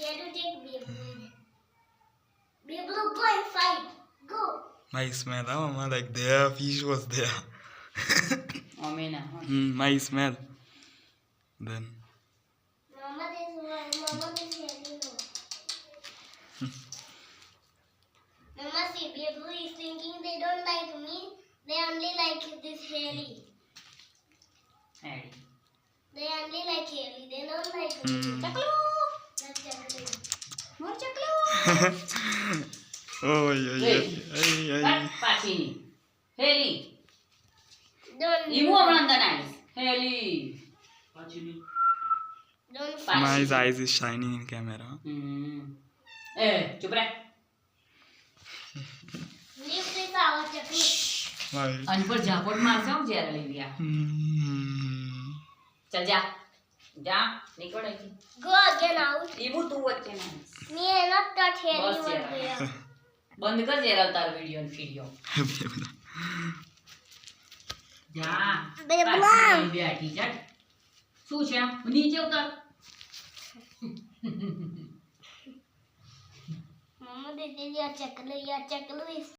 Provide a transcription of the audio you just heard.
scared to take Beyblade. Beyblade, go and fight. Go. Nice smell, huh, Mama? Like there, fish was there. Nice smell. Then. Mama, this Haley no. Mama, see, Beyblade is thinking they don't like me. They only like this Haley. They only like Haley. They don't like me. Chaklu. That's Chaklu. More Chaklu. Oh, yeah. Patini. Haley. Don't. You move around the nice. Haley. Don't My fight. eyes is shining in camera. चुप रह. Leave this out, Chaklu. Why? अनपढ़ झापड़ मार से हम जेरा ले लिया. चल जा. जा निकल ऐसी. Go again out. इबू तू बच्चे ना. Me and not touch Haley बस over यार. there. बंद कर जेरा उतार वीडियो. जा. Beyblade. બેઠી છે. શું છે? નીચે ઉતાર. Mama, this is your Chaklu is